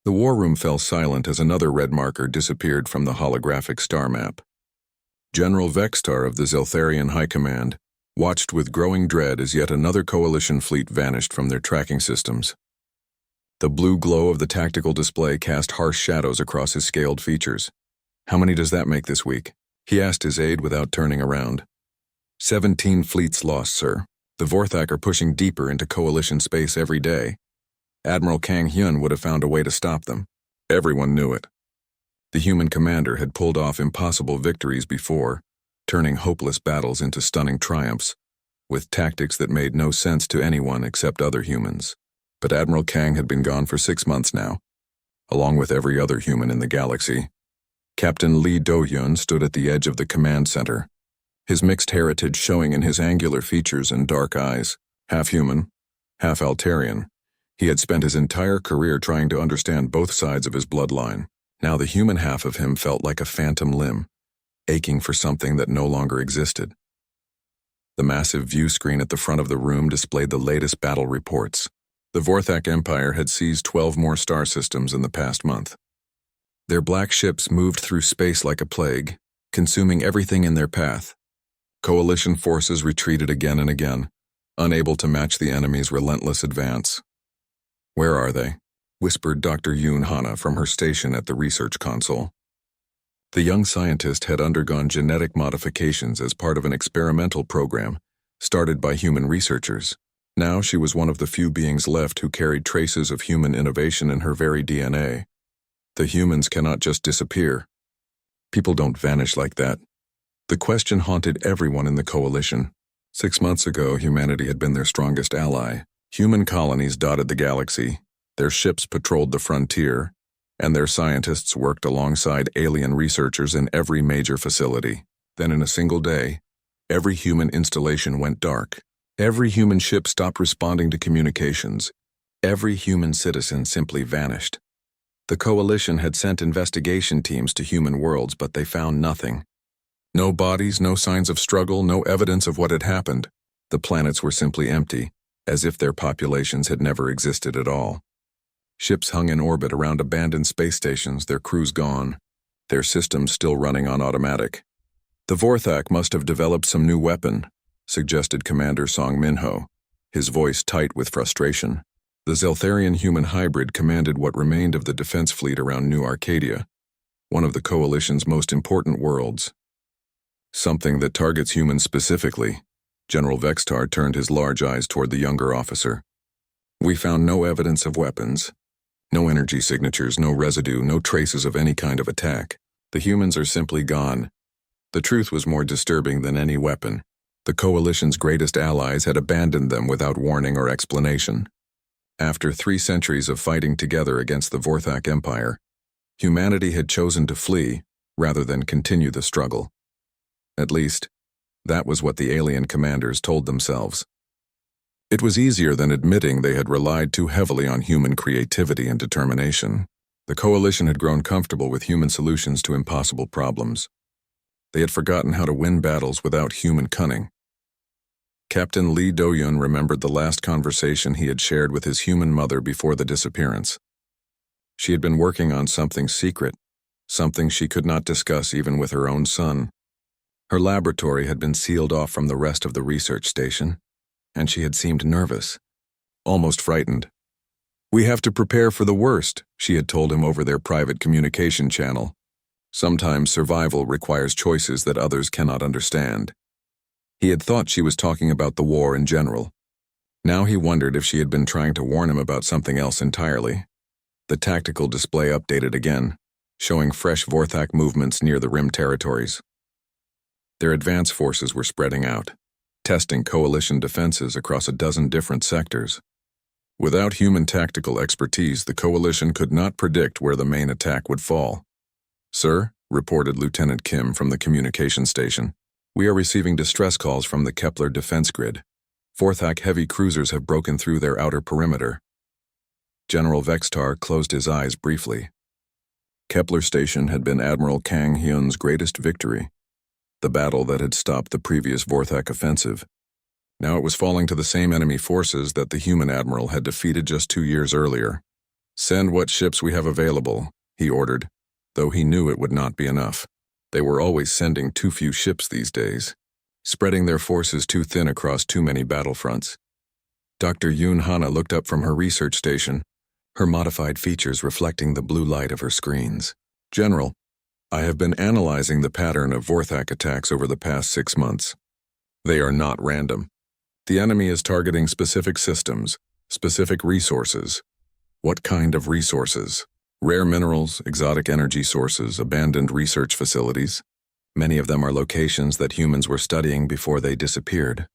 The war room fell silent as another red marker disappeared from the holographic star map. General Vextar of the Zeltharian High Command watched with growing dread as yet another coalition fleet vanished from their tracking systems. The blue glow of the tactical display cast harsh shadows across his scaled features. "How many does that make this week?" he asked his aide without turning around. 17 fleets lost, sir. The Vorthak are pushing deeper into coalition space every day. Admiral Kang Hyun would have found a way to stop them. Everyone knew it. The human commander had pulled off impossible victories before, turning hopeless battles into stunning triumphs, with tactics that made no sense to anyone except other humans. But Admiral Kang had been gone for 6 months now, along with every other human in the galaxy. Captain Lee Do-hyun stood at the edge of the command center, his mixed heritage showing in his angular features and dark eyes. Half human, half Altarian, he had spent his entire career trying to understand both sides of his bloodline. Now the human half of him felt like a phantom limb, aching for something that no longer existed. The massive view screen at the front of the room displayed the latest battle reports. The Vorthak Empire had seized 12 more star systems in the past month. Their black ships moved through space like a plague, consuming everything in their path. Coalition forces retreated again and again, unable to match the enemy's relentless advance. "Where are they?" whispered Dr. Yoon Hana from her station at the research console. The young scientist had undergone genetic modifications as part of an experimental program started by human researchers. Now she was one of the few beings left who carried traces of human innovation in her very DNA. The humans cannot just disappear. People don't vanish like that. The question haunted everyone in the coalition. 6 months ago, humanity had been their strongest ally. Human colonies dotted the galaxy, their ships patrolled the frontier, and their scientists worked alongside alien researchers in every major facility. Then in a single day, every human installation went dark. Every human ship stopped responding to communications. Every human citizen simply vanished. The coalition had sent investigation teams to human worlds, but they found nothing. No bodies, no signs of struggle, no evidence of what had happened. The planets were simply empty, as if their populations had never existed at all. Ships hung in orbit around abandoned space stations, their crews gone, their systems still running on automatic. "The Vorthak must have developed some new weapon," suggested Commander Song Minho, his voice tight with frustration. The Zeltharian human hybrid commanded what remained of the defense fleet around New Arcadia, one of the Coalition's most important worlds. "Something that targets humans specifically." General Vextar turned his large eyes toward the younger officer. "We found no evidence of weapons. No energy signatures, no residue, no traces of any kind of attack. The humans are simply gone." The truth was more disturbing than any weapon. The Coalition's greatest allies had abandoned them without warning or explanation. After 3 centuries of fighting together against the Vorthak Empire, humanity had chosen to flee rather than continue the struggle. At least, that was what the alien commanders told themselves. It was easier than admitting they had relied too heavily on human creativity and determination. The Coalition had grown comfortable with human solutions to impossible problems. They had forgotten how to win battles without human cunning. Captain Lee Do-hyun remembered the last conversation he had shared with his human mother before the disappearance. She had been working on something secret, something she could not discuss even with her own son. Her laboratory had been sealed off from the rest of the research station, and she had seemed nervous, almost frightened. "We have to prepare for the worst," she had told him over their private communication channel. "Sometimes survival requires choices that others cannot understand." He had thought she was talking about the war in general. Now he wondered if she had been trying to warn him about something else entirely. The tactical display updated again, showing fresh Vorthak movements near the Rim territories. Their advance forces were spreading out, testing Coalition defenses across a dozen different sectors. Without human tactical expertise, the Coalition could not predict where the main attack would fall. "Sir," reported Lieutenant Kim from the communication station, "we are receiving distress calls from the Kepler defense grid. Vorthak heavy cruisers have broken through their outer perimeter." General Vextar closed his eyes briefly. Kepler Station had been Admiral Kang Hyun's greatest victory, the battle that had stopped the previous Vorthak offensive. Now it was falling to the same enemy forces that the human admiral had defeated just 2 years earlier. Send what ships we have available, he ordered, though he knew it would not be enough. They were always sending too few ships these days, spreading their forces too thin across too many battlefronts. Dr. Yoon Hana looked up from her research station, her modified features reflecting the blue light of her screens. General, I have been analyzing the pattern of Vorthak attacks over the past 6 months. They are not random. The enemy is targeting specific systems, specific resources. What kind of resources? Rare minerals, exotic energy sources, abandoned research facilities. Many of them are locations that humans were studying before they disappeared.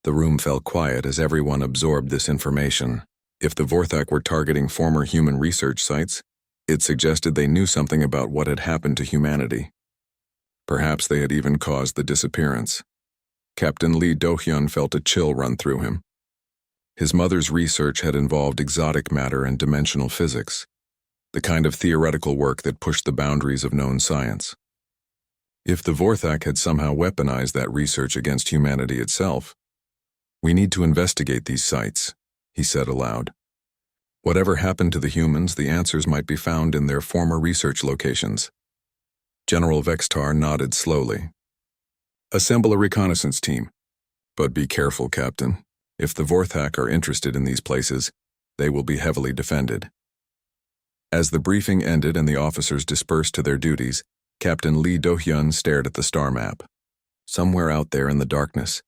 The room fell quiet as everyone absorbed this information. If the Vorthak were targeting former human research sites, it suggested they knew something about what had happened to humanity. Perhaps they had even caused the disappearance. Captain Lee Do-hyun felt a chill run through him. His mother's research had involved exotic matter and dimensional physics, the kind of theoretical work that pushed the boundaries of known science. If the Vorthak had somehow weaponized that research against humanity itself, we need to investigate these sites, he said aloud. Whatever happened to the humans, the answers might be found in their former research locations. General Vextar nodded slowly. Assemble a reconnaissance team. But be careful, Captain. If the Vorthak are interested in these places, they will be heavily defended. As the briefing ended and the officers dispersed to their duties, Captain Lee Do-hyun stared at the star map. Somewhere out there in the darkness,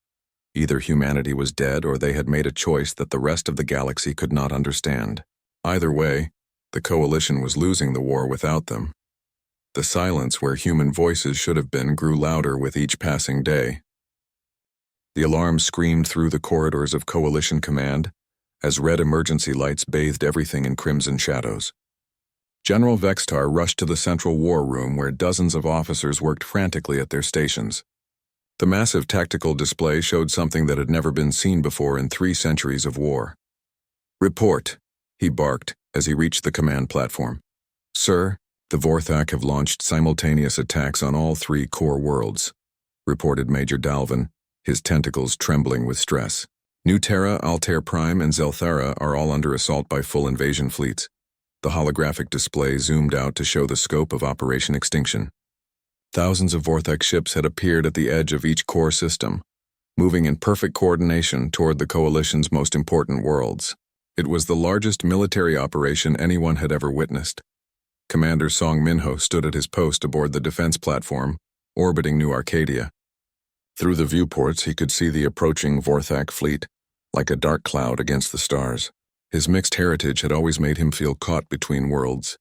either humanity was dead or they had made a choice that the rest of the galaxy could not understand. Either way, the coalition was losing the war without them. The silence where human voices should have been grew louder with each passing day. The alarm screamed through the corridors of Coalition Command as red emergency lights bathed everything in crimson shadows. General Vextar rushed to the central war room where dozens of officers worked frantically at their stations. The massive tactical display showed something that had never been seen before in 3 centuries of war. Report, he barked as he reached the command platform. Sir, the Vorthak have launched simultaneous attacks on all 3 core worlds, reported Major Dalvin, his tentacles trembling with stress. New Terra, Altair Prime, and Zelthara are all under assault by full invasion fleets. The holographic display zoomed out to show the scope of Operation Extinction. Thousands of Vorthak ships had appeared at the edge of each core system, moving in perfect coordination toward the Coalition's most important worlds. It was the largest military operation anyone had ever witnessed. Commander Song Minho stood at his post aboard the defense platform, orbiting New Arcadia. Through the viewports, he could see the approaching Vorthak fleet, like a dark cloud against the stars. His mixed heritage had always made him feel caught between worlds.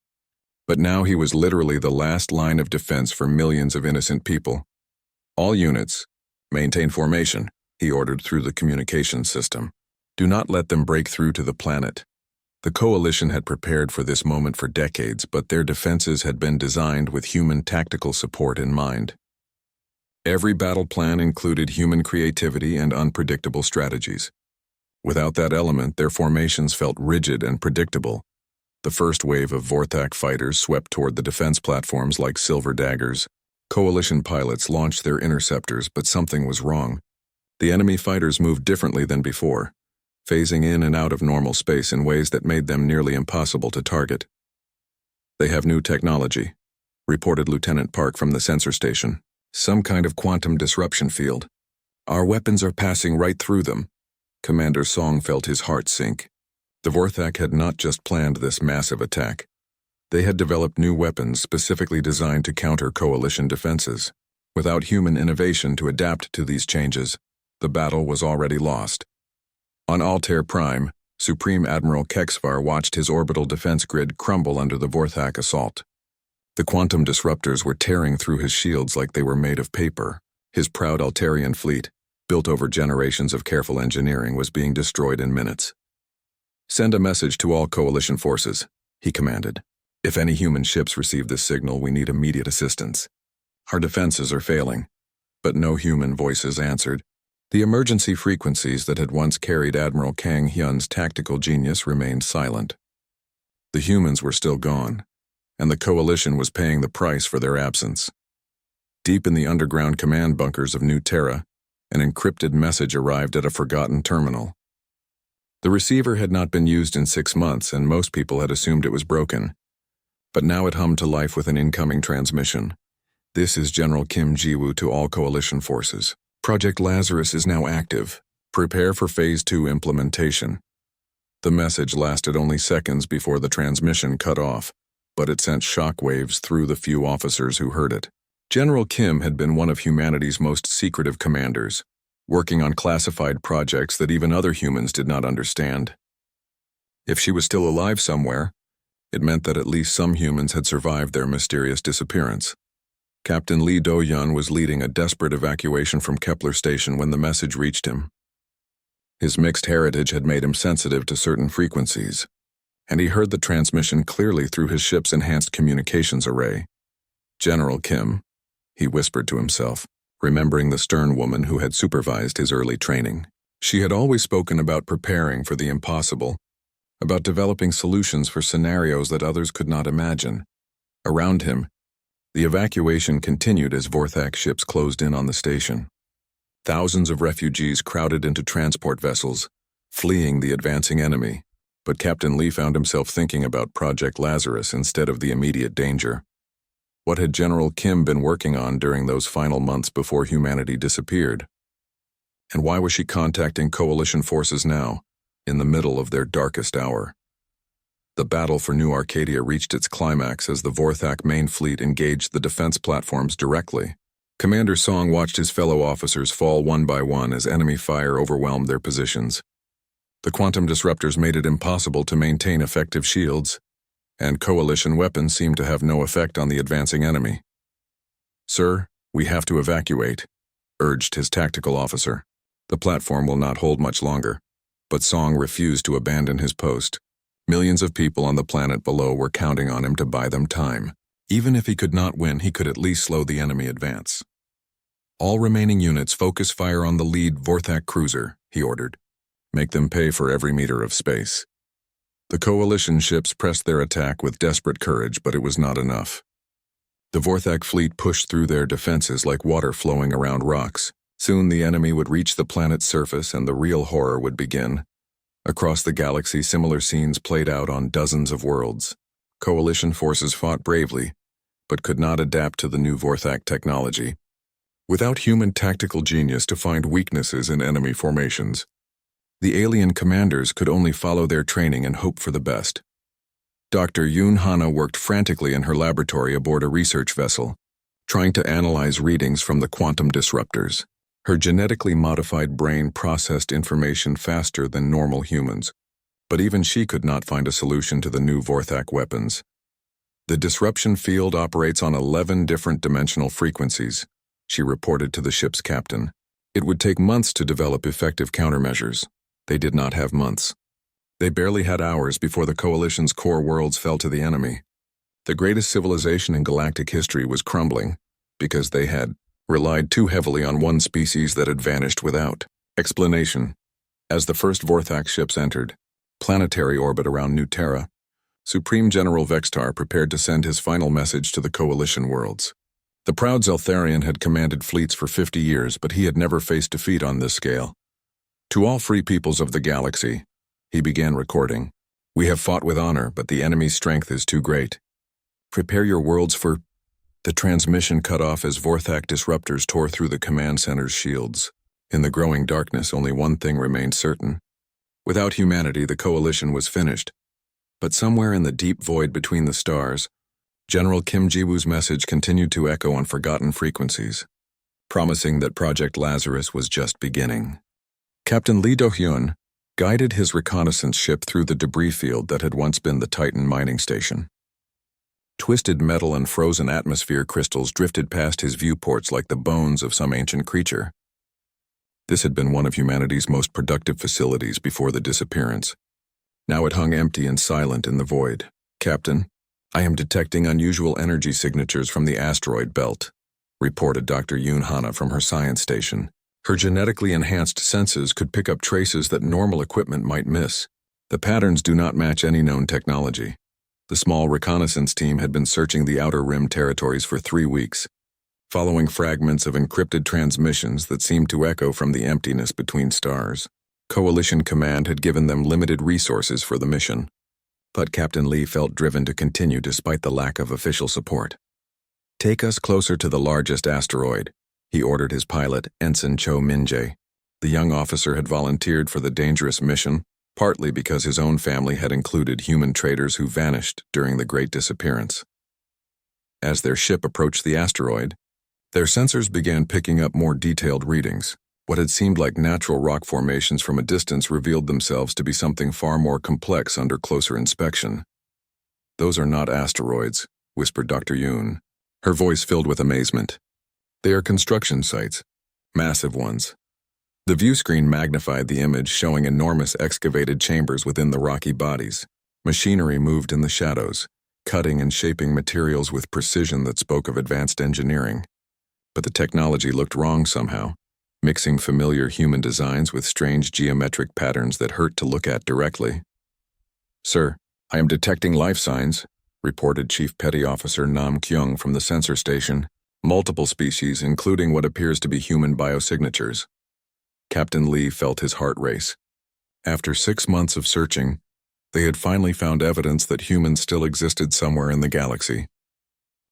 But now he was literally the last line of defense for millions of innocent people. All units, maintain formation, he ordered through the communications system. Do not let them break through to the planet. The Coalition had prepared for this moment for decades, but their defenses had been designed with human tactical support in mind. Every battle plan included human creativity and unpredictable strategies. Without that element, their formations felt rigid and predictable. The first wave of Vorthak fighters swept toward the defense platforms like silver daggers. Coalition pilots launched their interceptors, but something was wrong. The enemy fighters moved differently than before, phasing in and out of normal space in ways that made them nearly impossible to target. They have new technology, reported Lieutenant Park from the sensor station. Some kind of quantum disruption field. Our weapons are passing right through them. Commander Song felt his heart sink. The Vorthak had not just planned this massive attack. They had developed new weapons specifically designed to counter Coalition defenses. Without human innovation to adapt to these changes, the battle was already lost. On Altair Prime, Supreme Admiral Kexvar watched his orbital defense grid crumble under the Vorthak assault. The quantum disruptors were tearing through his shields like they were made of paper. His proud Altarian fleet, built over generations of careful engineering, was being destroyed in minutes. Send a message to all Coalition forces, he commanded. If any human ships receive this signal, we need immediate assistance. Our defenses are failing. But no human voices answered. The emergency frequencies that had once carried Admiral Kang Hyun's tactical genius remained silent. The humans were still gone, and the Coalition was paying the price for their absence. Deep in the underground command bunkers of New Terra, an encrypted message arrived at a forgotten terminal. The receiver had not been used in 6 months, and most people had assumed it was broken. But now it hummed to life with an incoming transmission. This is General Kim Ji-woo to all coalition forces. Project Lazarus is now active. Prepare for Phase 2 implementation. The message lasted only seconds before the transmission cut off, but it sent shockwaves through the few officers who heard it. General Kim had been one of humanity's most secretive commanders, working on classified projects that even other humans did not understand. If she was still alive somewhere, it meant that at least some humans had survived their mysterious disappearance. Captain Lee Do-yeon was leading a desperate evacuation from Kepler Station when the message reached him. His mixed heritage had made him sensitive to certain frequencies, and he heard the transmission clearly through his ship's enhanced communications array. General Kim, he whispered to himself, remembering the stern woman who had supervised his early training. She had always spoken about preparing for the impossible, about developing solutions for scenarios that others could not imagine. Around him, the evacuation continued as Vorthak ships closed in on the station. Thousands of refugees crowded into transport vessels, fleeing the advancing enemy, but Captain Lee found himself thinking about Project Lazarus instead of the immediate danger. What had General Kim been working on during those final months before humanity disappeared? And why was she contacting coalition forces now, in the middle of their darkest hour? The battle for New Arcadia reached its climax as the Vorthak main fleet engaged the defense platforms directly. Commander Song watched his fellow officers fall one by one as enemy fire overwhelmed their positions. The quantum disruptors made it impossible to maintain effective shields, and coalition weapons seemed to have no effect on the advancing enemy. "Sir, we have to evacuate," urged his tactical officer. "The platform will not hold much longer." But Song refused to abandon his post. Millions of people on the planet below were counting on him to buy them time. Even if he could not win, he could at least slow the enemy advance. "All remaining units focus fire on the lead Vorthak cruiser," he ordered. "Make them pay for every meter of space." The coalition ships pressed their attack with desperate courage, but it was not enough. The Vorthak fleet pushed through their defenses like water flowing around rocks. Soon the enemy would reach the planet's surface and the real horror would begin. Across the galaxy, similar scenes played out on dozens of worlds. Coalition forces fought bravely, but could not adapt to the new Vorthak technology. Without human tactical genius to find weaknesses in enemy formations, the alien commanders could only follow their training and hope for the best. Dr. Yoon Hana worked frantically in her laboratory aboard a research vessel, trying to analyze readings from the quantum disruptors. Her genetically modified brain processed information faster than normal humans, but even she could not find a solution to the new Vorthak weapons. "The disruption field operates on 11 different dimensional frequencies," she reported to the ship's captain. "It would take months to develop effective countermeasures." They did not have months. They barely had hours before the coalition's core worlds fell to the enemy. The greatest civilization in galactic history was crumbling because they had relied too heavily on one species that had vanished without explanation. As the first Vorthak ships entered planetary orbit around New Terra, Supreme General Vextar prepared to send his final message to the coalition worlds. The proud Zeltharian had commanded fleets for 50 years, but he had never faced defeat on this scale. "To all free peoples of the galaxy," he began recording, "we have fought with honor, but the enemy's strength is too great. Prepare your worlds for—" The transmission cut off as Vorthak disruptors tore through the command center's shields. In the growing darkness, only one thing remained certain. Without humanity, the coalition was finished. But somewhere in the deep void between the stars, General Kim Ji-woo's message continued to echo on forgotten frequencies, promising that Project Lazarus was just beginning. Captain Lee Do-hyun guided his reconnaissance ship through the debris field that had once been the Titan mining station. Twisted metal and frozen atmosphere crystals drifted past his viewports like the bones of some ancient creature. This had been one of humanity's most productive facilities before the disappearance. Now it hung empty and silent in the void. "Captain, I am detecting unusual energy signatures from the asteroid belt," reported Dr. Yoon Hana from her science station. Her genetically enhanced senses could pick up traces that normal equipment might miss. The patterns do not match any known technology. The small reconnaissance team had been searching the Outer Rim territories for 3 weeks, following fragments of encrypted transmissions that seemed to echo from the emptiness between stars. Coalition Command had given them limited resources for the mission, but Captain Lee felt driven to continue despite the lack of official support. "Take us closer to the largest asteroid," he ordered his pilot, Ensign Cho Min-jae. The young officer had volunteered for the dangerous mission, partly because his own family had included human traders who vanished during the Great Disappearance. As their ship approached the asteroid, their sensors began picking up more detailed readings. What had seemed like natural rock formations from a distance revealed themselves to be something far more complex under closer inspection. "Those are not asteroids," whispered Dr. Yoon, her voice filled with amazement. "They are construction sites, massive ones." The view screen magnified the image, showing enormous excavated chambers within the rocky bodies. Machinery moved in the shadows, cutting and shaping materials with precision that spoke of advanced engineering. But the technology looked wrong somehow, mixing familiar human designs with strange geometric patterns that hurt to look at directly. "Sir, I am detecting life signs," reported Chief Petty Officer Nam Kyung from the sensor station. "Multiple species, including what appears to be human biosignatures." Captain Lee felt his heart race. After 6 months of searching, they had finally found evidence that humans still existed somewhere in the galaxy.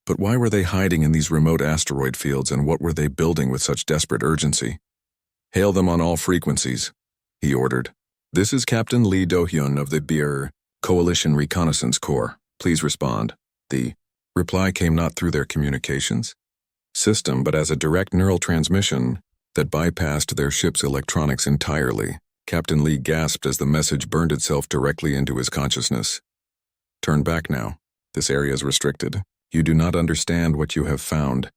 But why were they hiding in these remote asteroid fields, and what were they building with such desperate urgency? "Hail them on all frequencies," he ordered. "This is Captain Lee Do-hyun of the BIR Coalition Reconnaissance Corps. Please respond." The reply came not through their communications system, but as a direct neural transmission that bypassed their ship's electronics entirely. Captain Lee gasped as the message burned itself directly into his consciousness. "Turn back now. This area is restricted. You do not understand what you have found."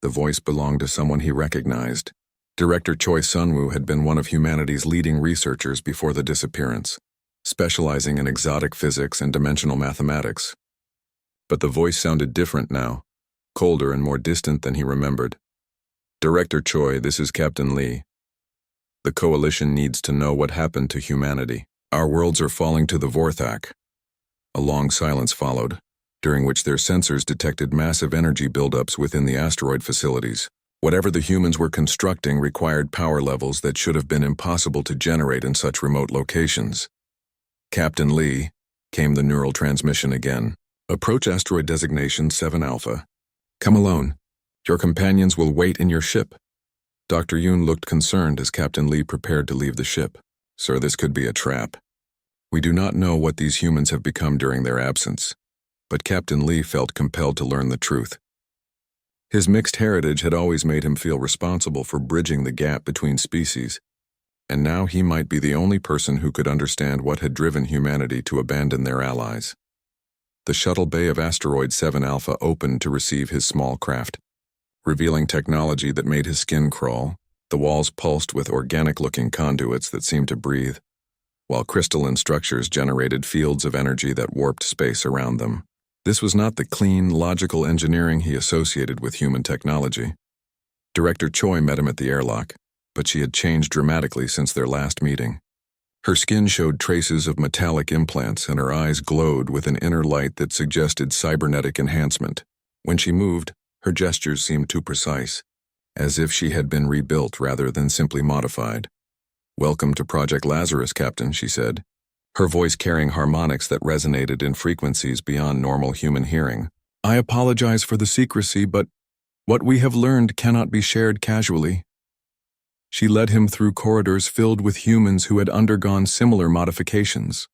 The voice belonged to someone he recognized. Director Choi Sun-woo had been one of humanity's leading researchers before the disappearance, specializing in exotic physics and dimensional mathematics. But the voice sounded different now, colder and more distant than he remembered. "Director Choi, this is Captain Lee. The Coalition needs to know what happened to humanity. Our worlds are falling to the Vorthak." A long silence followed, during which their sensors detected massive energy buildups within the asteroid facilities. Whatever the humans were constructing required power levels that should have been impossible to generate in such remote locations. "Captain Lee," came the neural transmission again. "Approach asteroid designation 7 Alpha. Come alone. Your companions will wait in your ship." Dr. Yoon looked concerned as Captain Lee prepared to leave the ship. "Sir, this could be a trap. We do not know what these humans have become during their absence." But Captain Lee felt compelled to learn the truth. His mixed heritage had always made him feel responsible for bridging the gap between species, and now he might be the only person who could understand what had driven humanity to abandon their allies. The shuttle bay of Asteroid 7 Alpha opened to receive his small craft, revealing technology that made his skin crawl. The walls pulsed with organic-looking conduits that seemed to breathe, while crystalline structures generated fields of energy that warped space around them. This was not the clean, logical engineering he associated with human technology. Director Choi met him at the airlock, but she had changed dramatically since their last meeting. Her skin showed traces of metallic implants, and her eyes glowed with an inner light that suggested cybernetic enhancement. When she moved, her gestures seemed too precise, as if she had been rebuilt rather than simply modified. "Welcome to Project Lazarus, Captain," she said, her voice carrying harmonics that resonated in frequencies beyond normal human hearing. "I apologize for the secrecy, but what we have learned cannot be shared casually." She led him through corridors filled with humans who had undergone similar modifications.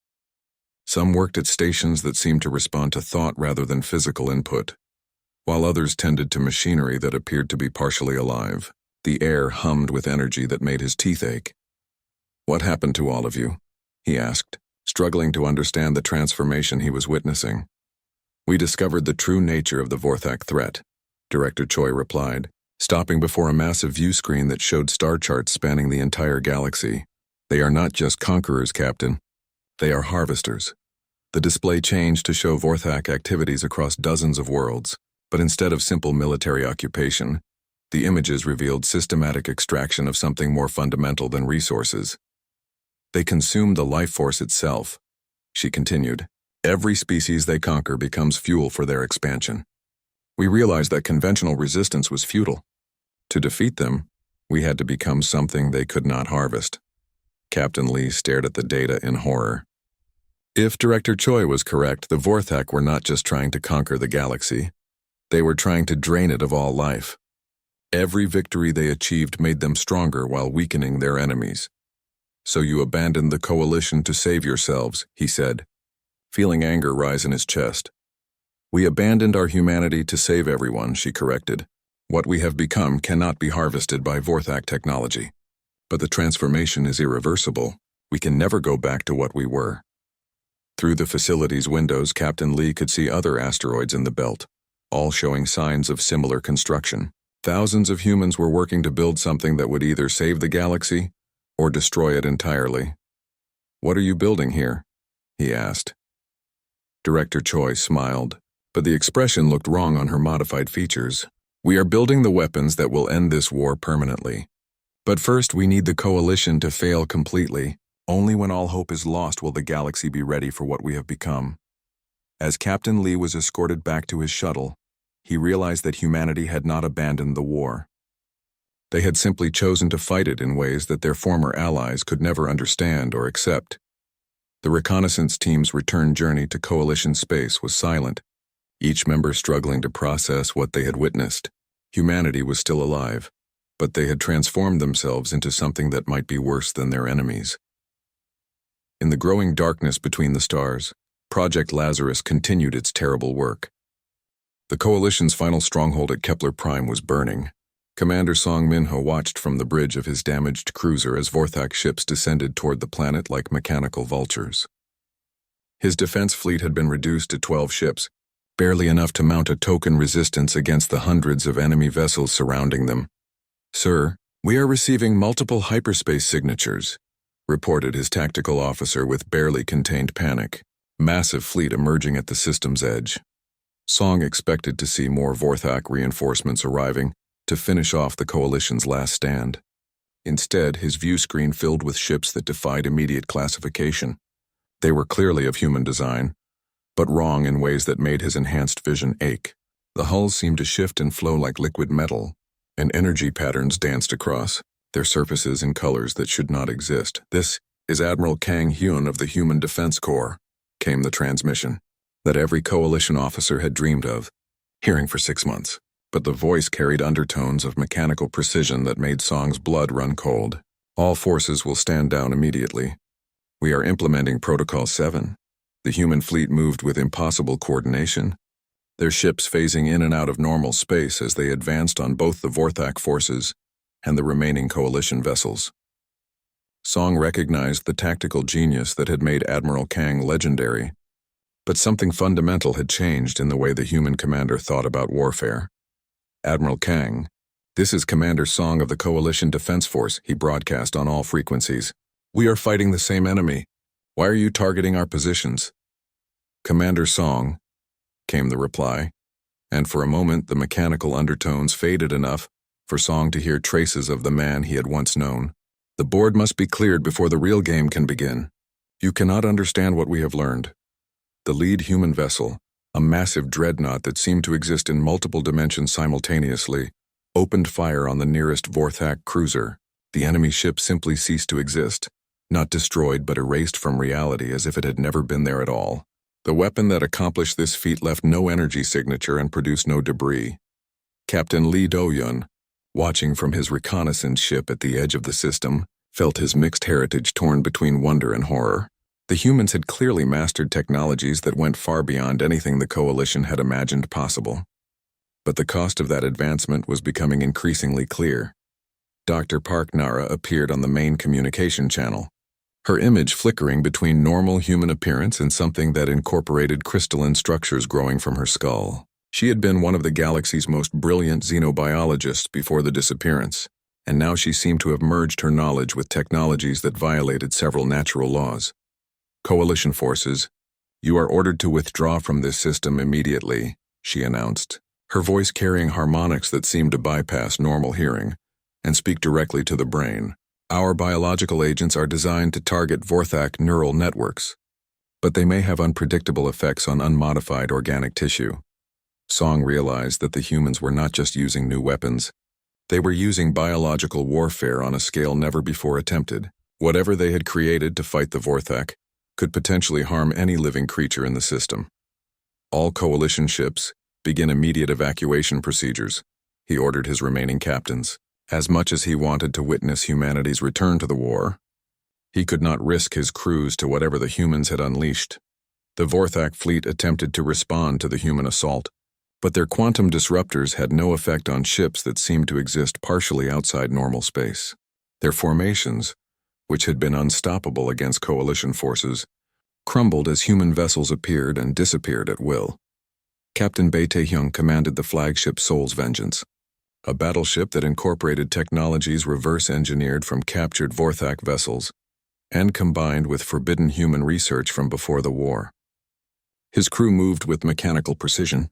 Some worked at stations that seemed to respond to thought rather than physical input, while others tended to machinery that appeared to be partially alive. The air hummed with energy that made his teeth ache. "What happened to all of you?" he asked, struggling to understand the transformation he was witnessing. "We discovered the true nature of the Vorthak threat," Director Choi replied, stopping before a massive view screen that showed star charts spanning the entire galaxy. "They are not just conquerors, Captain. They are harvesters." The display changed to show Vorthak activities across dozens of worlds, but instead of simple military occupation, the images revealed systematic extraction of something more fundamental than resources. "They consume the life force itself," she continued. "Every species they conquer becomes fuel for their expansion. We realized that conventional resistance was futile. To defeat them, we had to become something they could not harvest." Captain Lee stared at the data in horror. If Director Choi was correct, the Vorthak were not just trying to conquer the galaxy. They were trying to drain it of all life. Every victory they achieved made them stronger while weakening their enemies. "So you abandoned the coalition to save yourselves," he said, feeling anger rise in his chest. "We abandoned our humanity to save everyone," she corrected. "What we have become cannot be harvested by Vorthak technology. But the transformation is irreversible. We can never go back to what we were." Through the facility's windows, Captain Lee could see other asteroids in the belt, all showing signs of similar construction. Thousands of humans were working to build something that would either save the galaxy or destroy it entirely. "What are you building here?" he asked. Director Choi smiled, but the expression looked wrong on her modified features. "We are building the weapons that will end this war permanently. But first we need the coalition to fail completely. Only when all hope is lost will the galaxy be ready for what we have become." As Captain Lee was escorted back to his shuttle, he realized that humanity had not abandoned the war. They had simply chosen to fight it in ways that their former allies could never understand or accept. The reconnaissance team's return journey to coalition space was silent, each member struggling to process what they had witnessed. Humanity was still alive, but they had transformed themselves into something that might be worse than their enemies. In the growing darkness between the stars, Project Lazarus continued its terrible work. The Coalition's final stronghold at Kepler Prime was burning. Commander Song Minho watched from the bridge of his damaged cruiser as Vorthak ships descended toward the planet like mechanical vultures. His defense fleet had been reduced to 12 ships, barely enough to mount a token resistance against the hundreds of enemy vessels surrounding them. "Sir, we are receiving multiple hyperspace signatures," reported his tactical officer with barely contained panic. Massive fleet emerging at the system's edge. Song expected to see more Vorthak reinforcements arriving to finish off the Coalition's last stand. Instead, his view screen filled with ships that defied immediate classification. They were clearly of human design, but wrong in ways that made his enhanced vision ache. The hulls seemed to shift and flow like liquid metal, and energy patterns danced across, their surfaces in colors that should not exist. "This is Admiral Kang Hyun of the Human Defense Corps," came the transmission that every coalition officer had dreamed of, hearing for 6 months. But the voice carried undertones of mechanical precision that made Song's blood run cold. "All forces will stand down immediately. We are implementing Protocol 7. The human fleet moved with impossible coordination, their ships phasing in and out of normal space as they advanced on both the Vorthak forces and the remaining coalition vessels." Song recognized the tactical genius that had made Admiral Kang legendary, but something fundamental had changed in the way the human commander thought about warfare. "Admiral Kang, this is Commander Song of the Coalition Defense Force," he broadcast on all frequencies. "We are fighting the same enemy. Why are you targeting our positions?" "Commander Song," came the reply, and for a moment the mechanical undertones faded enough for Song to hear traces of the man he had once known. "The board must be cleared before the real game can begin. You cannot understand what we have learned." The lead human vessel, a massive dreadnought that seemed to exist in multiple dimensions simultaneously, opened fire on the nearest Vorthak cruiser. The enemy ship simply ceased to exist, not destroyed but erased from reality as if it had never been there at all. The weapon that accomplished this feat left no energy signature and produced no debris. Captain Lee Do-yun, watching from his reconnaissance ship at the edge of the system, felt his mixed heritage torn between wonder and horror. The humans had clearly mastered technologies that went far beyond anything the Coalition had imagined possible. But the cost of that advancement was becoming increasingly clear. Dr. Park Nara appeared on the main communication channel, her image flickering between normal human appearance and something that incorporated crystalline structures growing from her skull. She had been one of the galaxy's most brilliant xenobiologists before the disappearance, and now she seemed to have merged her knowledge with technologies that violated several natural laws. "Coalition forces, you are ordered to withdraw from this system immediately," she announced, her voice carrying harmonics that seemed to bypass normal hearing and speak directly to the brain. "Our biological agents are designed to target Vorthak neural networks, but they may have unpredictable effects on unmodified organic tissue." Song realized that the humans were not just using new weapons. They were using biological warfare on a scale never before attempted. Whatever they had created to fight the Vorthak could potentially harm any living creature in the system. All coalition ships begin immediate evacuation procedures, he ordered his remaining captains. As much as he wanted to witness humanity's return to the war, he could not risk his crews to whatever the humans had unleashed. The Vorthak fleet attempted to respond to the human assault, but their quantum disruptors had no effect on ships that seemed to exist partially outside normal space. Their formations, which had been unstoppable against coalition forces, crumbled as human vessels appeared and disappeared at will. Captain Bae Tae-hyung commanded the flagship Seoul's Vengeance, a battleship that incorporated technologies reverse-engineered from captured Vorthak vessels and combined with forbidden human research from before the war. His crew moved with mechanical precision,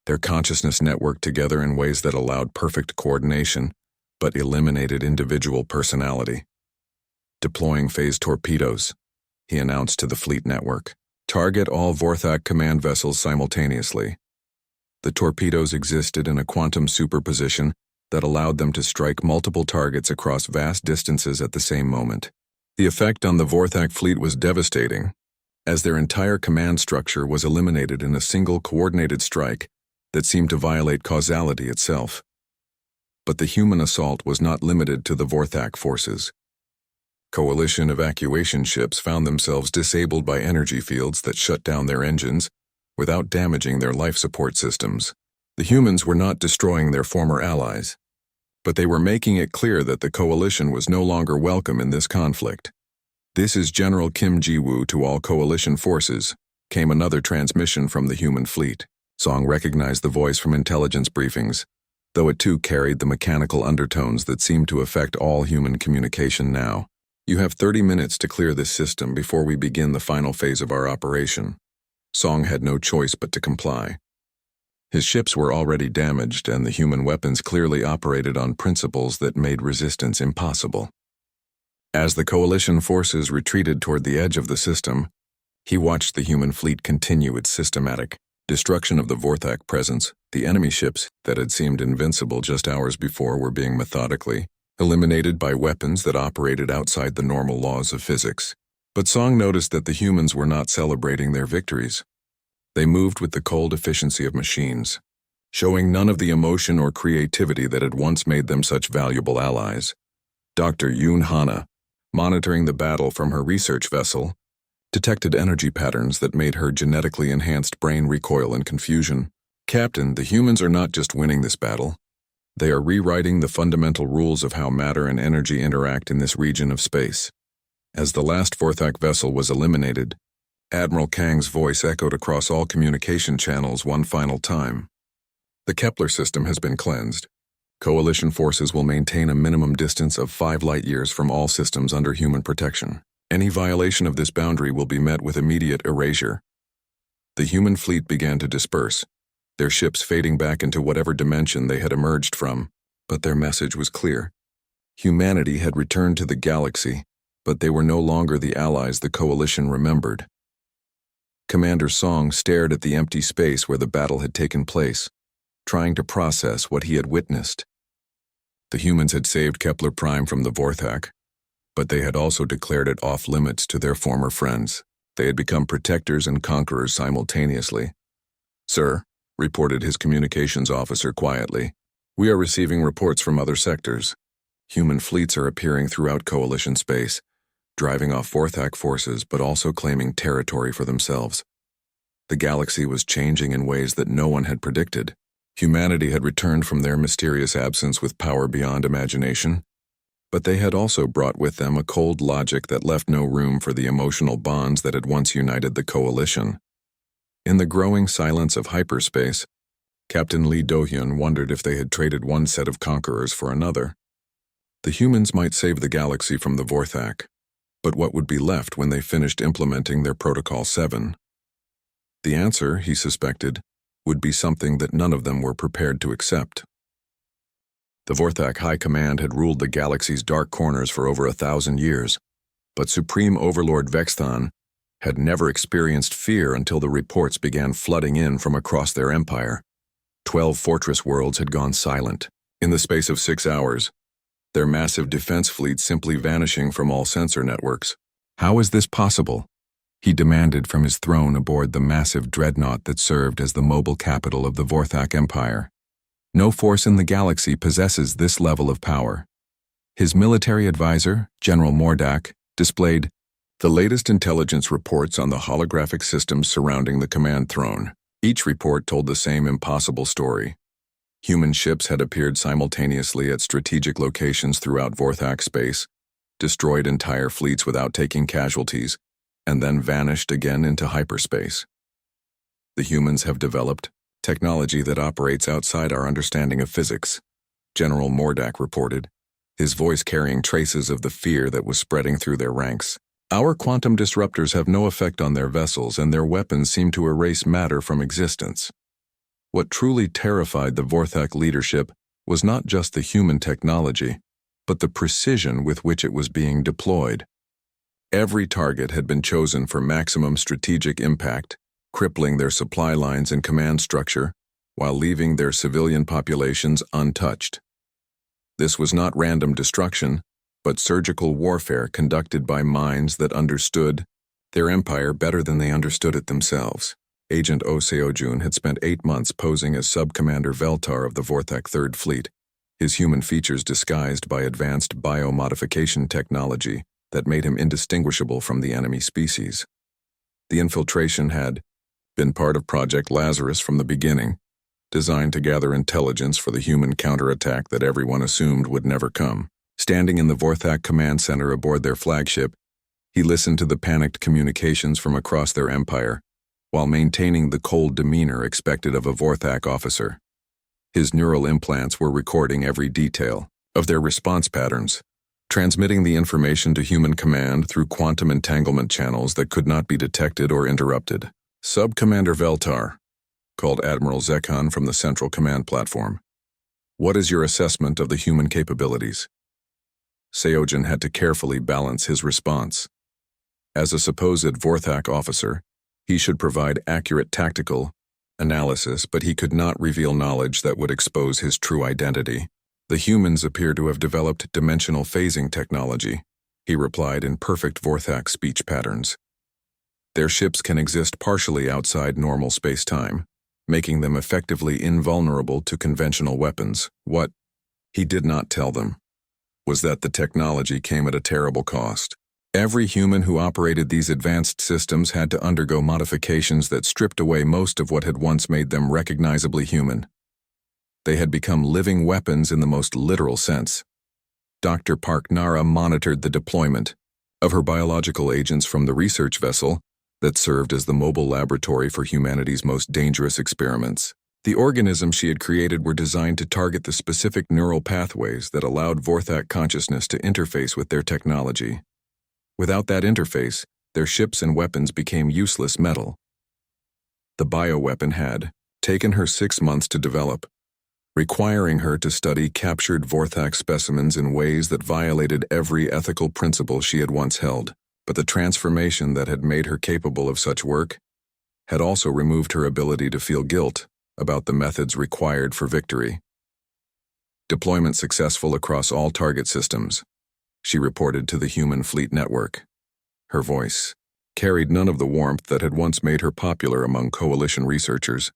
their consciousness networked together in ways that allowed perfect coordination but eliminated individual personality. Deploying phase torpedoes, he announced to the fleet network. Target all Vorthak command vessels simultaneously. The torpedoes existed in a quantum superposition that allowed them to strike multiple targets across vast distances at the same moment. The effect on the Vorthak fleet was devastating, as their entire command structure was eliminated in a single coordinated strike that seemed to violate causality itself. But the human assault was not limited to the Vorthak forces. Coalition evacuation ships found themselves disabled by energy fields that shut down their engines without damaging their life support systems. The humans were not destroying their former allies, but they were making it clear that the coalition was no longer welcome in this conflict. "This is General Kim Ji-woo to all coalition forces," came another transmission from the human fleet. Song recognized the voice from intelligence briefings, though it too carried the mechanical undertones that seemed to affect all human communication now. "You have 30 minutes to clear this system before we begin the final phase of our operation." Song had no choice but to comply. His ships were already damaged, and the human weapons clearly operated on principles that made resistance impossible. As the coalition forces retreated toward the edge of the system, he watched the human fleet continue its systematic destruction of the Vorthak presence. The enemy ships that had seemed invincible just hours before were being methodically eliminated by weapons that operated outside the normal laws of physics. But Song noticed that the humans were not celebrating their victories. They moved with the cold efficiency of machines, showing none of the emotion or creativity that had once made them such valuable allies. Dr. Yoon Hana, monitoring the battle from her research vessel, detected energy patterns that made her genetically enhanced brain recoil in confusion. "Captain, the humans are not just winning this battle. They are rewriting the fundamental rules of how matter and energy interact in this region of space." As the last Vorthak vessel was eliminated, Admiral Kang's voice echoed across all communication channels one final time. "The Kepler system has been cleansed. Coalition forces will maintain a minimum distance of 5 light-years from all systems under human protection. Any violation of this boundary will be met with immediate erasure." The human fleet began to disperse, their ships fading back into whatever dimension they had emerged from, but their message was clear. Humanity had returned to the galaxy, but they were no longer the allies the coalition remembered. Commander Song stared at the empty space where the battle had taken place, trying to process what he had witnessed. The humans had saved Kepler Prime from the Vorthak, but they had also declared it off-limits to their former friends. They had become protectors and conquerors simultaneously. "Sir," reported his communications officer quietly, "we are receiving reports from other sectors. Human fleets are appearing throughout coalition space, driving off Vorthak forces but also claiming territory for themselves." The galaxy was changing in ways that no one had predicted. Humanity had returned from their mysterious absence with power beyond imagination, but they had also brought with them a cold logic that left no room for the emotional bonds that had once united the coalition. In the growing silence of hyperspace, Captain Lee Do-hyun wondered if they had traded one set of conquerors for another. The humans might save the galaxy from the Vorthak, but what would be left when they finished implementing their Protocol 7? The answer, he suspected, would be something that none of them were prepared to accept. The Vorthak High Command had ruled the galaxy's dark corners for over 1,000 years, but Supreme Overlord Vexthon had never experienced fear until the reports began flooding in from across their empire. 12 fortress worlds had gone silent. In the space of 6 hours, their massive defense fleet simply vanishing from all sensor networks. How is this possible? He demanded from his throne aboard the massive dreadnought that served as the mobile capital of the Vorthak Empire. No force in the galaxy possesses this level of power. His military advisor, General Mordak, displayed the latest intelligence reports on the holographic systems surrounding the command throne. Each report told the same impossible story. Human ships had appeared simultaneously at strategic locations throughout Vorthak space, destroyed entire fleets without taking casualties, and then vanished again into hyperspace. The humans have developed technology that operates outside our understanding of physics, General Mordak reported, his voice carrying traces of the fear that was spreading through their ranks. Our quantum disruptors have no effect on their vessels, and their weapons seem to erase matter from existence. What truly terrified the Vorthak leadership was not just the human technology, but the precision with which it was being deployed. Every target had been chosen for maximum strategic impact, crippling their supply lines and command structure, while leaving their civilian populations untouched. This was not random destruction, but surgical warfare conducted by minds that understood their empire better than they understood it themselves. Agent O Seojun had spent 8 months posing as Sub-Commander Veltar of the Vorthak 3rd Fleet, his human features disguised by advanced biomodification technology that made him indistinguishable from the enemy species. The infiltration had been part of Project Lazarus from the beginning, designed to gather intelligence for the human counterattack that everyone assumed would never come. Standing in the Vorthak command center aboard their flagship, he listened to the panicked communications from across their empire, while maintaining the cold demeanor expected of a Vorthak officer. His neural implants were recording every detail of their response patterns, transmitting the information to human command through quantum entanglement channels that could not be detected or interrupted. Sub-Commander Veltar, called Admiral Zekhan from the Central Command Platform. What is your assessment of the human capabilities? Seojun had to carefully balance his response. As a supposed Vorthak officer, he should provide accurate tactical analysis, but he could not reveal knowledge that would expose his true identity. The humans appear to have developed dimensional phasing technology, he replied in perfect Vorthak speech patterns. Their ships can exist partially outside normal space-time, making them effectively invulnerable to conventional weapons. What he did not tell them was that the technology came at a terrible cost. Every human who operated these advanced systems had to undergo modifications that stripped away most of what had once made them recognizably human. They had become living weapons in the most literal sense. Dr. Park Nara monitored the deployment of her biological agents from the research vessel that served as the mobile laboratory for humanity's most dangerous experiments. The organisms she had created were designed to target the specific neural pathways that allowed Vorthak consciousness to interface with their technology. Without that interface, their ships and weapons became useless metal. The bioweapon had taken her 6 months to develop, requiring her to study captured Vorthak specimens in ways that violated every ethical principle she had once held. But the transformation that had made her capable of such work had also removed her ability to feel guilt about the methods required for victory. Deployment successful across all target systems, she reported to the human fleet network. Her voice carried none of the warmth that had once made her popular among coalition researchers.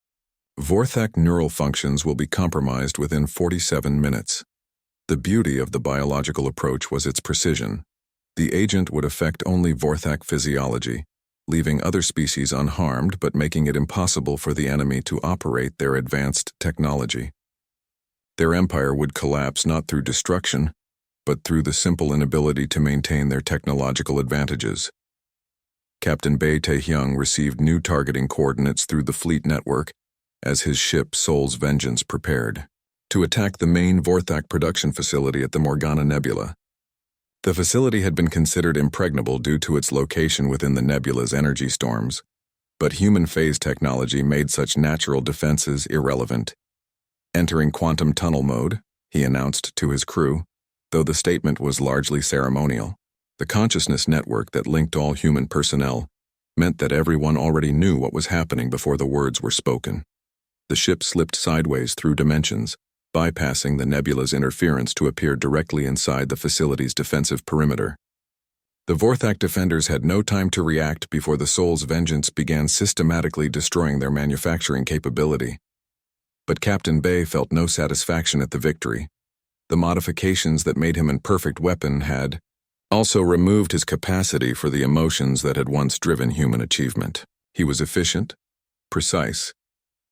Vorthak neural functions will be compromised within 47 minutes. The beauty of the biological approach was its precision. The agent would affect only Vorthak physiology, leaving other species unharmed but making it impossible for the enemy to operate their advanced technology. Their empire would collapse not through destruction, but through the simple inability to maintain their technological advantages. Captain Bae Taehyung received new targeting coordinates through the fleet network as his ship Soul's Vengeance prepared to attack the main Vorthak production facility at the Morgana Nebula. The facility had been considered impregnable due to its location within the nebula's energy storms, but human phase technology made such natural defenses irrelevant. Entering quantum tunnel mode, he announced to his crew, though the statement was largely ceremonial. The consciousness network that linked all human personnel meant that everyone already knew what was happening before the words were spoken. The ship slipped sideways through dimensions, bypassing the nebula's interference to appear directly inside the facility's defensive perimeter. The Vorthak defenders had no time to react before the Soul's vengeance began systematically destroying their manufacturing capability. But Captain Bay felt no satisfaction at the victory. The modifications that made him an perfect weapon had also removed his capacity for the emotions that had once driven human achievement. He was efficient, precise,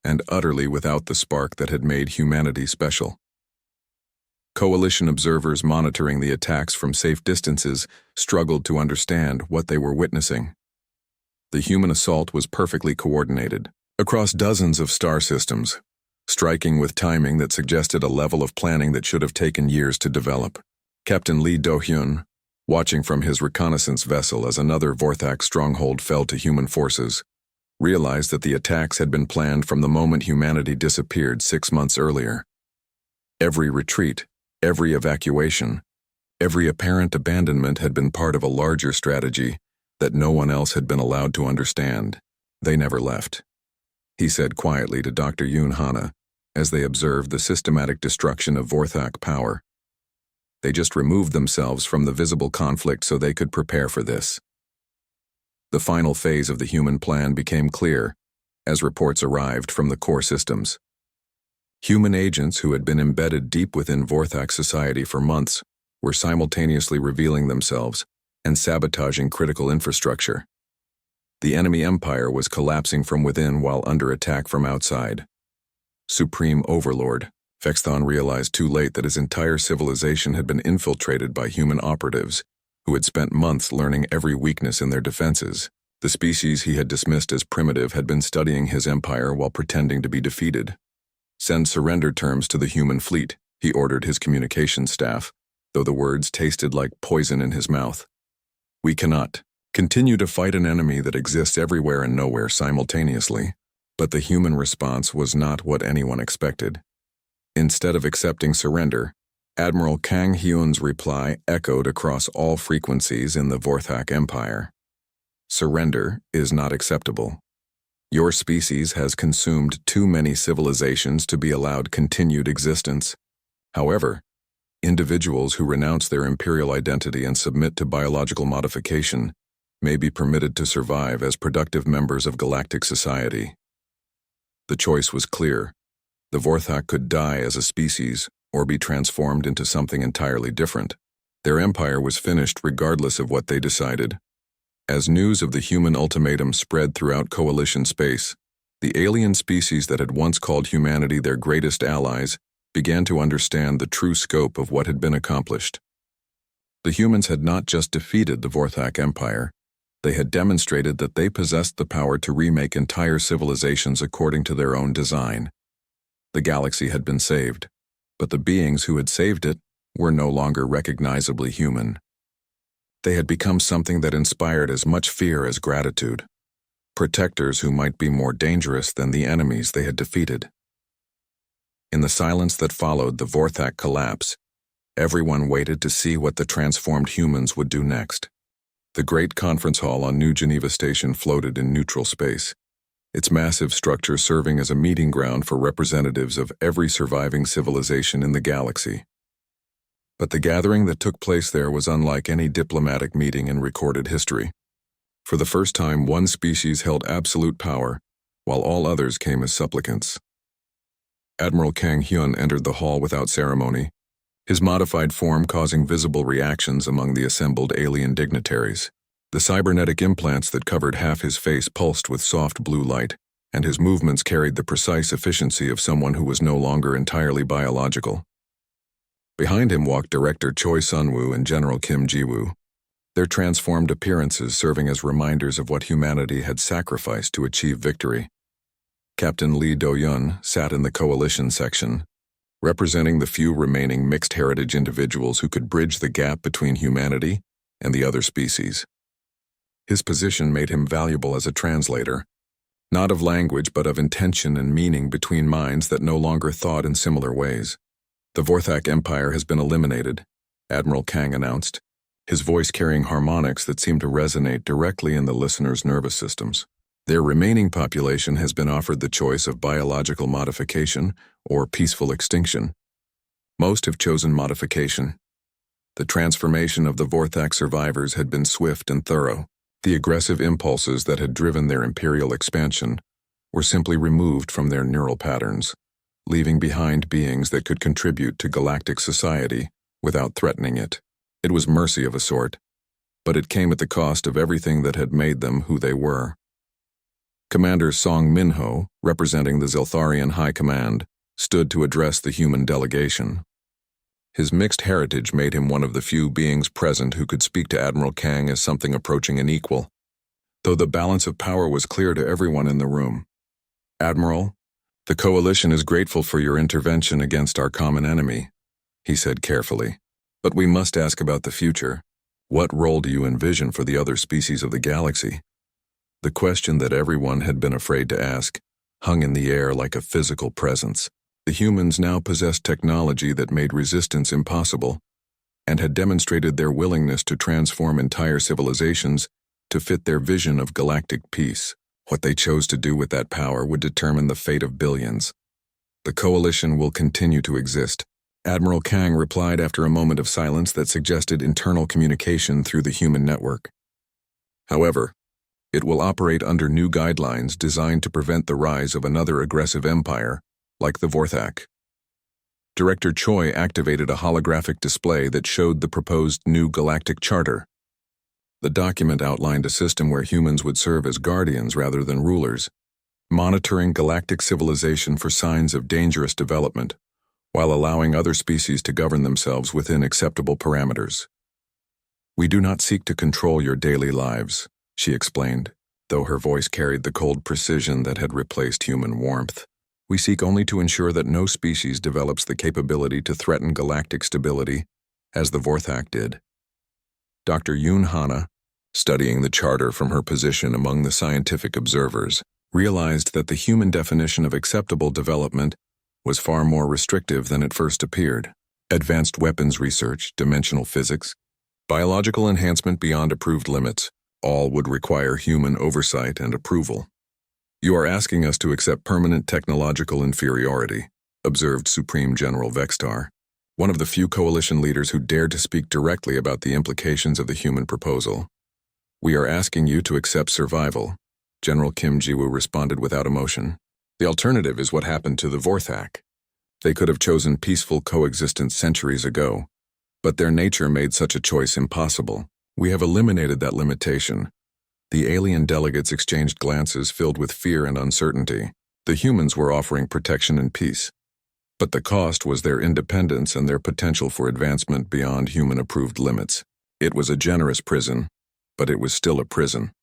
and utterly without the spark that had made humanity special. Coalition observers monitoring the attacks from safe distances struggled to understand what they were witnessing. The human assault was perfectly coordinated across dozens of star systems, striking with timing that suggested a level of planning that should have taken years to develop. Captain Lee Do-hyun, watching from his reconnaissance vessel as another Vorthak stronghold fell to human forces, realized that the attacks had been planned from the moment humanity disappeared 6 months earlier. Every retreat, every evacuation, every apparent abandonment had been part of a larger strategy that no one else had been allowed to understand. They never left, he said quietly to Dr. Yoon Hana as they observed the systematic destruction of Vorthak power. They just removed themselves from the visible conflict so they could prepare for this. The final phase of the human plan became clear as reports arrived from the core systems. Human agents who had been embedded deep within Vorthak society for months were simultaneously revealing themselves and sabotaging critical infrastructure. The enemy empire was collapsing from within while under attack from outside. Supreme Overlord, Vexthon realized too late that his entire civilization had been infiltrated by human operatives who had spent months learning every weakness in their defenses. The species he had dismissed as primitive had been studying his empire while pretending to be defeated. Send surrender terms to the human fleet, he ordered his communications staff, though the words tasted like poison in his mouth. We cannot continue to fight an enemy that exists everywhere and nowhere simultaneously. But the human response was not what anyone expected. Instead of accepting surrender, Admiral Kang Hyun's reply echoed across all frequencies in the Vorthak Empire. Surrender is not acceptable. Your species has consumed too many civilizations to be allowed continued existence. However, individuals who renounce their imperial identity and submit to biological modification may be permitted to survive as productive members of galactic society. The choice was clear. The Vorthak could die as a species or be transformed into something entirely different. Their empire was finished regardless of what they decided. As news of the human ultimatum spread throughout coalition space, the alien species that had once called humanity their greatest allies began to understand the true scope of what had been accomplished. The humans had not just defeated the Vorthak Empire, they had demonstrated that they possessed the power to remake entire civilizations according to their own design. The galaxy had been saved, but the beings who had saved it were no longer recognizably human. They had become something that inspired as much fear as gratitude, protectors who might be more dangerous than the enemies they had defeated. In the silence that followed the Vorthak collapse, everyone waited to see what the transformed humans would do next. The great conference hall on New Geneva Station floated in neutral space, its massive structure serving as a meeting ground for representatives of every surviving civilization in the galaxy. But the gathering that took place there was unlike any diplomatic meeting in recorded history. For the first time, one species held absolute power, while all others came as supplicants. Admiral Kang Hyun entered the hall without ceremony, his modified form causing visible reactions among the assembled alien dignitaries. The cybernetic implants that covered half his face pulsed with soft blue light, and his movements carried the precise efficiency of someone who was no longer entirely biological. Behind him walked Director Choi Sun-woo and General Kim Ji-woo, their transformed appearances serving as reminders of what humanity had sacrificed to achieve victory. Captain Lee Do-hyun sat in the coalition section, representing the few remaining mixed heritage individuals who could bridge the gap between humanity and the other species. His position made him valuable as a translator, not of language but of intention and meaning between minds that no longer thought in similar ways. The Vorthak Empire has been eliminated, Admiral Kang announced, his voice carrying harmonics that seemed to resonate directly in the listeners' nervous systems. Their remaining population has been offered the choice of biological modification or peaceful extinction. Most have chosen modification. The transformation of the Vorthak survivors had been swift and thorough. The aggressive impulses that had driven their imperial expansion were simply removed from their neural patterns, leaving behind beings that could contribute to galactic society without threatening it. It was mercy of a sort, but it came at the cost of everything that had made them who they were. Commander Song Minho, representing the Zeltharian High Command, stood to address the human delegation. His mixed heritage made him one of the few beings present who could speak to Admiral Kang as something approaching an equal, though the balance of power was clear to everyone in the room. "Admiral, the Coalition is grateful for your intervention against our common enemy," he said carefully. "But we must ask about the future. What role do you envision for the other species of the galaxy?" The question that everyone had been afraid to ask hung in the air like a physical presence. The humans now possessed technology that made resistance impossible, and had demonstrated their willingness to transform entire civilizations to fit their vision of galactic peace. What they chose to do with that power would determine the fate of billions. "The Coalition will continue to exist," Admiral Kang replied after a moment of silence that suggested internal communication through the human network. "However, it will operate under new guidelines designed to prevent the rise of another aggressive empire, like the Vorthak." Director Choi activated a holographic display that showed the proposed new galactic charter. The document outlined a system where humans would serve as guardians rather than rulers, monitoring galactic civilization for signs of dangerous development, while allowing other species to govern themselves within acceptable parameters. "We do not seek to control your daily lives," she explained, though her voice carried the cold precision that had replaced human warmth. "We seek only to ensure that no species develops the capability to threaten galactic stability, as the Vorthak did." Dr. Yoon Hana, studying the charter from her position among the scientific observers, realized that the human definition of acceptable development was far more restrictive than it first appeared. Advanced weapons research, dimensional physics, biological enhancement beyond approved limits, all would require human oversight and approval. "You are asking us to accept permanent technological inferiority," observed Supreme General Vextar, one of the few Coalition leaders who dared to speak directly about the implications of the human proposal. "We are asking you to accept survival," General Kim Ji-woo responded without emotion. "The alternative is what happened to the Vorthak. They could have chosen peaceful coexistence centuries ago, but their nature made such a choice impossible. We have eliminated that limitation." The alien delegates exchanged glances filled with fear and uncertainty. The humans were offering protection and peace, but the cost was their independence and their potential for advancement beyond human-approved limits. It was a generous prison, but it was still a prison.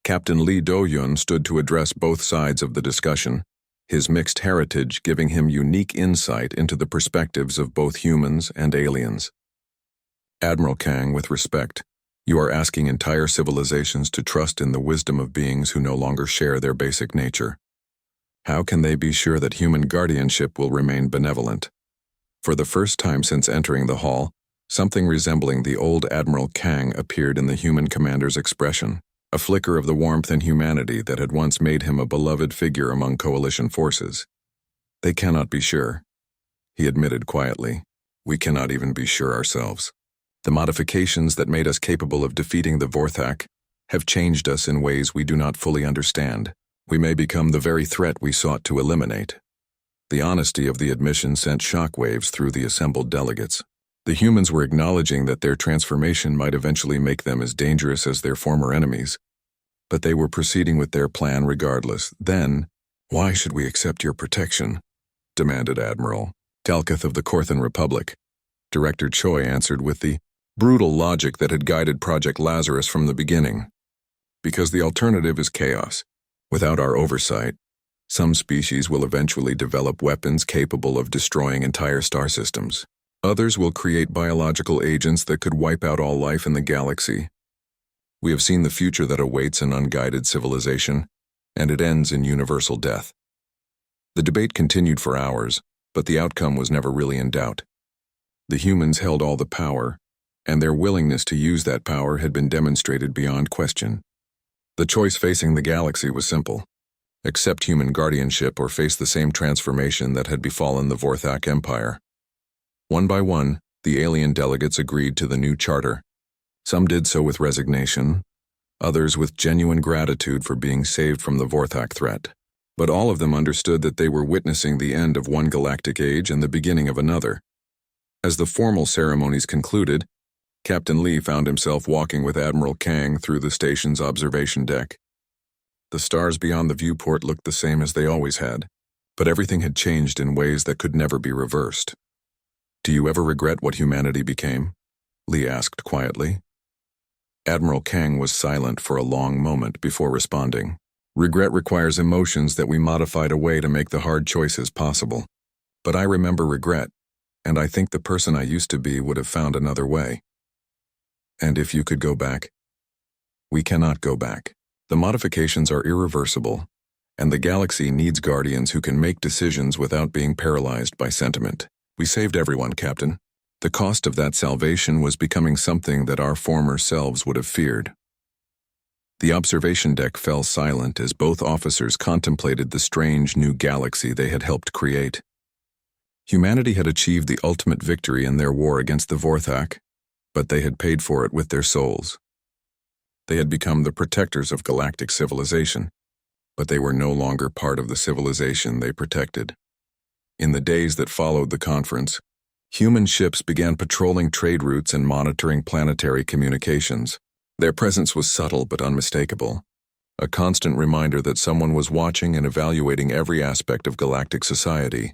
Captain Lee Do-yun stood to address both sides of the discussion, his mixed heritage giving him unique insight into the perspectives of both humans and aliens. "Admiral Kang, with respect, you are asking entire civilizations to trust in the wisdom of beings who no longer share their basic nature. How can they be sure that human guardianship will remain benevolent?" For the first time since entering the hall, something resembling the old Admiral Kang appeared in the human commander's expression, a flicker of the warmth and humanity that had once made him a beloved figure among Coalition forces. "They cannot be sure," he admitted quietly. "We cannot even be sure ourselves. The modifications that made us capable of defeating the Vorthak have changed us in ways we do not fully understand. We may become the very threat we sought to eliminate." The honesty of the admission sent shockwaves through the assembled delegates. The humans were acknowledging that their transformation might eventually make them as dangerous as their former enemies, but they were proceeding with their plan regardless. "Then, why should we accept your protection?" demanded Admiral Talcott of the Korthan Republic. Director Choi answered with the brutal logic that had guided Project Lazarus from the beginning. "Because the alternative is chaos. Without our oversight, some species will eventually develop weapons capable of destroying entire star systems. Others will create biological agents that could wipe out all life in the galaxy. We have seen the future that awaits an unguided civilization, and it ends in universal death." The debate continued for hours, but the outcome was never really in doubt. The humans held all the power, and their willingness to use that power had been demonstrated beyond question. The choice facing the galaxy was simple: accept human guardianship or face the same transformation that had befallen the Vorthak Empire. One by one, the alien delegates agreed to the new charter. Some did so with resignation, others with genuine gratitude for being saved from the Vorthak threat. But all of them understood that they were witnessing the end of one galactic age and the beginning of another. As the formal ceremonies concluded, Captain Lee found himself walking with Admiral Kang through the station's observation deck. The stars beyond the viewport looked the same as they always had, but everything had changed in ways that could never be reversed. "Do you ever regret what humanity became?" Lee asked quietly. Admiral Kang was silent for a long moment before responding. "Regret requires emotions that we modified away to make the hard choices possible. But I remember regret, and I think the person I used to be would have found another way." "And if you could go back?" "We cannot go back. The modifications are irreversible, and the galaxy needs guardians who can make decisions without being paralyzed by sentiment. We saved everyone, Captain. The cost of that salvation was becoming something that our former selves would have feared." The observation deck fell silent as both officers contemplated the strange new galaxy they had helped create. Humanity had achieved the ultimate victory in their war against the Vorthak, but they had paid for it with their souls. They had become the protectors of galactic civilization, but they were no longer part of the civilization they protected. In the days that followed the conference, human ships began patrolling trade routes and monitoring planetary communications. Their presence was subtle but unmistakable, a constant reminder that someone was watching and evaluating every aspect of galactic society.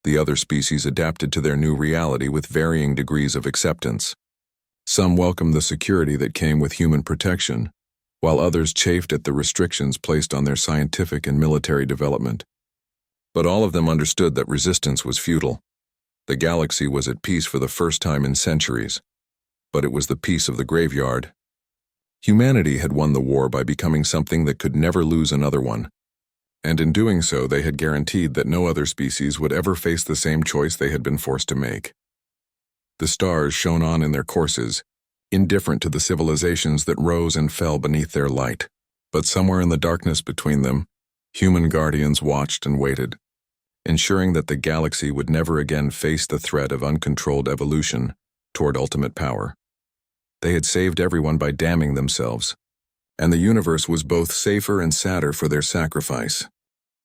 The other species adapted to their new reality with varying degrees of acceptance. Some welcomed the security that came with human protection, while others chafed at the restrictions placed on their scientific and military development. But all of them understood that resistance was futile. The galaxy was at peace for the first time in centuries, but it was the peace of the graveyard. Humanity had won the war by becoming something that could never lose another one, and in doing so they had guaranteed that no other species would ever face the same choice they had been forced to make. The stars shone on in their courses, indifferent to the civilizations that rose and fell beneath their light. But somewhere in the darkness between them, human guardians watched and waited, ensuring that the galaxy would never again face the threat of uncontrolled evolution toward ultimate power. They had saved everyone by damning themselves, and the universe was both safer and sadder for their sacrifice.